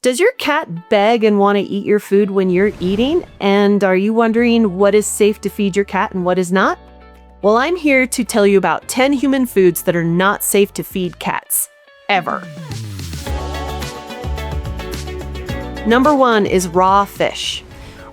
Does your cat beg and want to eat your food when you're eating? And are you wondering what is safe to feed your cat and what is not? Well, I'm here to tell you about 10 human foods that are not safe to feed cats, ever. Number 1 is raw fish.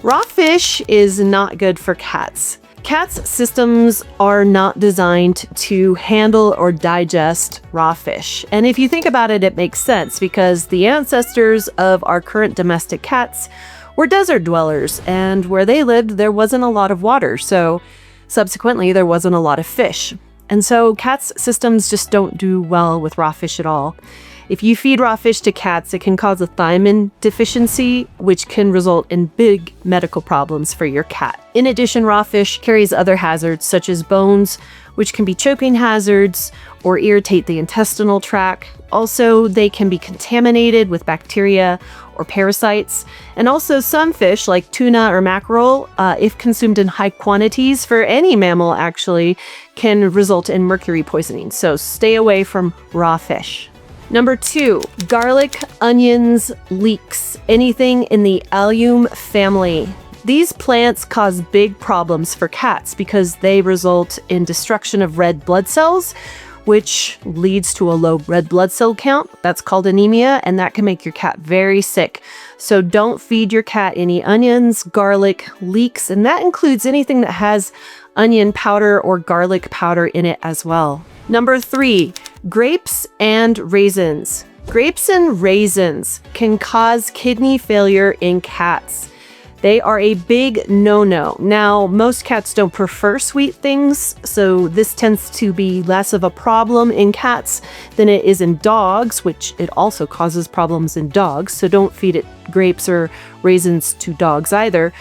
Raw fish is not good for cats. Cats' systems are not designed to handle or digest raw fish. And if you think about it, it makes sense because the ancestors of our current domestic cats were desert dwellers, and where they lived, there wasn't a lot of water. So subsequently, there wasn't a lot of fish. And so cats' systems just don't do well with raw fish at all. If you feed raw fish to cats, it can cause a thiamine deficiency, which can result in big medical problems for your cat. In addition, raw fish carries other hazards such as bones, which can be choking hazards or irritate the intestinal tract. Also, they can be contaminated with bacteria or parasites. And also some fish like tuna or mackerel, if consumed in high quantities for any mammal actually, can result in mercury poisoning. So stay away from raw fish. Number 2, garlic, onions, leeks, anything in the Allium family. These plants cause big problems for cats because they result in destruction of red blood cells, which leads to a low red blood cell count. That's called anemia, and that can make your cat very sick. So don't feed your cat any onions, garlic, leeks, and that includes anything that has onion powder or garlic powder in it as well. Number 3, grapes and raisins. Grapes and raisins can cause kidney failure in cats. They are a big no-no. Now, most cats don't prefer sweet things, so this tends to be less of a problem in cats than it is in dogs, which it also causes problems in dogs, so don't feed it grapes or raisins to dogs either.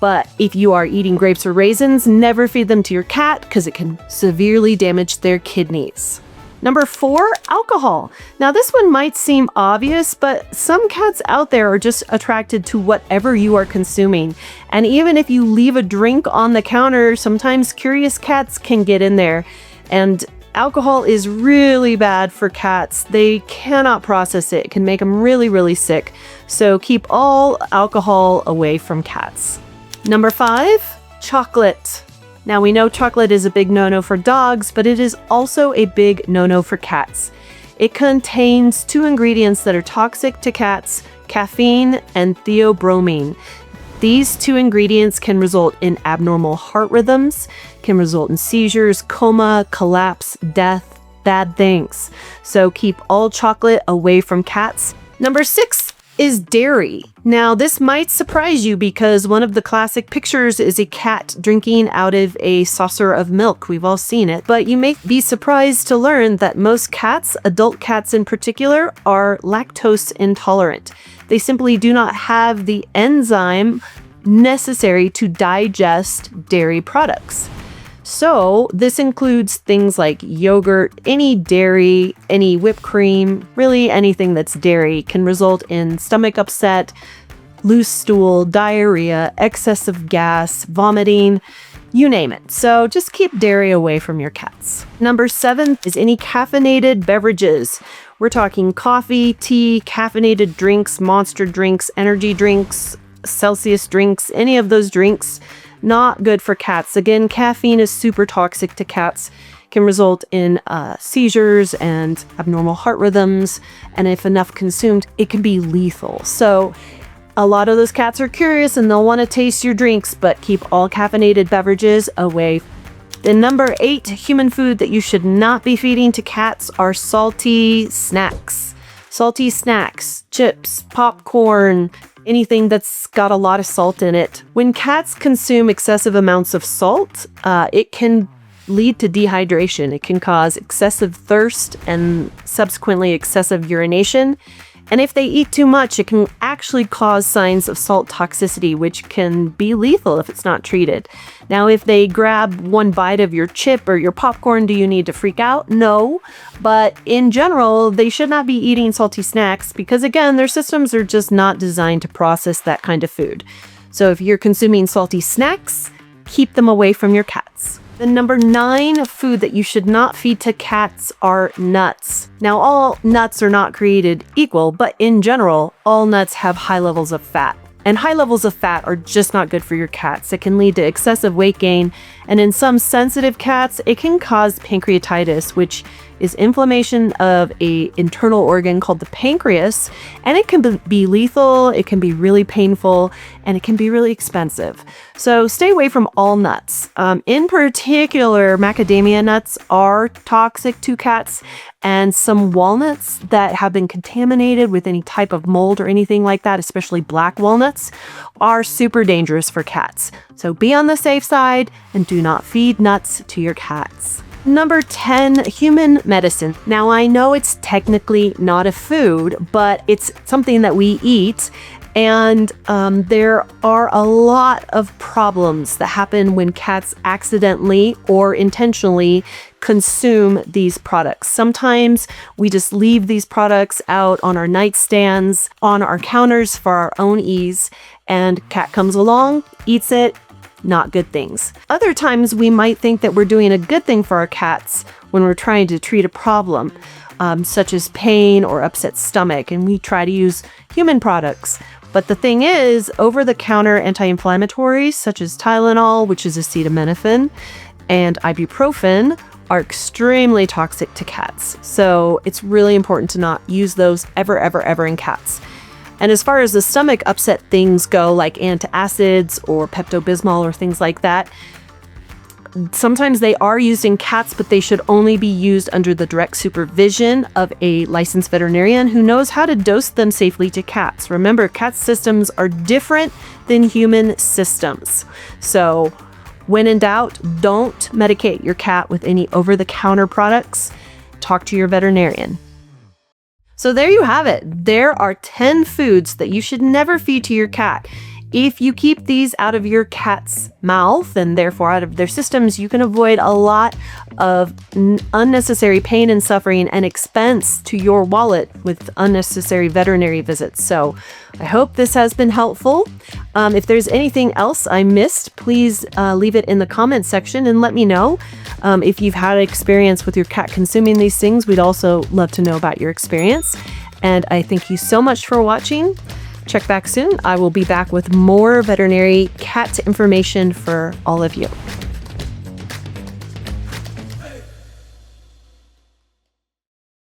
But if you are eating grapes or raisins, never feed them to your cat because it can severely damage their kidneys. Number 4, alcohol. Now this one might seem obvious, but some cats out there are just attracted to whatever you are consuming. And even if you leave a drink on the counter, sometimes curious cats can get in there. And alcohol is really bad for cats. They cannot process it. It can make them really, really sick. So keep all alcohol away from cats. Number 5, chocolate. Now we know chocolate is a big no-no for dogs, but it is also a big no-no for cats. It contains 2 ingredients that are toxic to cats, caffeine and theobromine. These 2 ingredients can result in abnormal heart rhythms, can result in seizures, coma, collapse, death, bad things. So keep all chocolate away from cats. Number 6 is dairy. Now, this might surprise you because one of the classic pictures is a cat drinking out of a saucer of milk. We've all seen it, but you may be surprised to learn that most cats, adult cats in particular, are lactose intolerant. They simply do not have the enzyme necessary to digest dairy products. So this includes things like yogurt, any dairy, any whipped cream, really anything that's dairy can result in stomach upset, loose stool, diarrhea, excessive gas, vomiting, you name it. So just keep dairy away from your cats. Number 7 is any caffeinated beverages. We're talking coffee, tea, caffeinated drinks, Monster drinks, energy drinks, Celsius drinks, any of those drinks. Not good for cats. Again, caffeine is super toxic to cats, can result in seizures and abnormal heart rhythms, and if enough consumed, it can be lethal. So a lot of those cats are curious and they'll want to taste your drinks, but keep all caffeinated beverages away. Then number 8, human food that you should not be feeding to cats are salty snacks. Salty snacks, chips, popcorn, anything that's got a lot of salt in it. When cats consume excessive amounts of salt, it can lead to dehydration. It can cause excessive thirst and subsequently excessive urination. And if they eat too much, it can actually cause signs of salt toxicity, which can be lethal if it's not treated. Now, if they grab one bite of your chip or your popcorn, do you need to freak out? No. But in general, they should not be eating salty snacks because, again, their systems are just not designed to process that kind of food. So if you're consuming salty snacks, keep them away from your cats. The number 9 food that you should not feed to cats are nuts. Now, all nuts are not created equal, but in general, all nuts have high levels of fat. And high levels of fat are just not good for your cats. It can lead to excessive weight gain, and in some sensitive cats, it can cause pancreatitis, which is inflammation of an internal organ called the pancreas, and it can be lethal, it can be really painful, and it can be really expensive. So stay away from all nuts. In particular, macadamia nuts are toxic to cats, and some walnuts that have been contaminated with any type of mold or anything like that, especially black walnuts, are super dangerous for cats. So be on the safe side and do not feed nuts to your cats. Number 10, human medicine. Now, I know it's technically not a food, but it's something that we eat. And there are a lot of problems that happen when cats accidentally or intentionally consume these products. Sometimes we just leave these products out on our nightstands, on our counters for our own ease, and cat comes along, eats it. Not good things. Other times we might think that we're doing a good thing for our cats when we're trying to treat a problem, such as pain or upset stomach, and we try to use human products. But the thing is, over-the-counter anti-inflammatories such as Tylenol, which is acetaminophen, and ibuprofen are extremely toxic to cats. So it's really important to not use those ever in cats. And as far as the stomach upset things go, like antacids or Pepto-Bismol or things like that, sometimes they are used in cats, but they should only be used under the direct supervision of a licensed veterinarian who knows how to dose them safely to cats. Remember, cat systems are different than human systems. So when in doubt, don't medicate your cat with any over-the-counter products. Talk to your veterinarian. So there you have it. There are 10 foods that you should never feed to your cat. If you keep these out of your cat's mouth and therefore out of their systems, you can avoid a lot of unnecessary pain and suffering and expense to your wallet with unnecessary veterinary visits. So I hope this has been helpful. If there's anything else I missed, please leave it in the comments section and let me know. If you've had experience with your cat consuming these things, we'd also love to know about your experience. And I thank you so much for watching. Check back soon. I will be back with more veterinary cat information for all of you.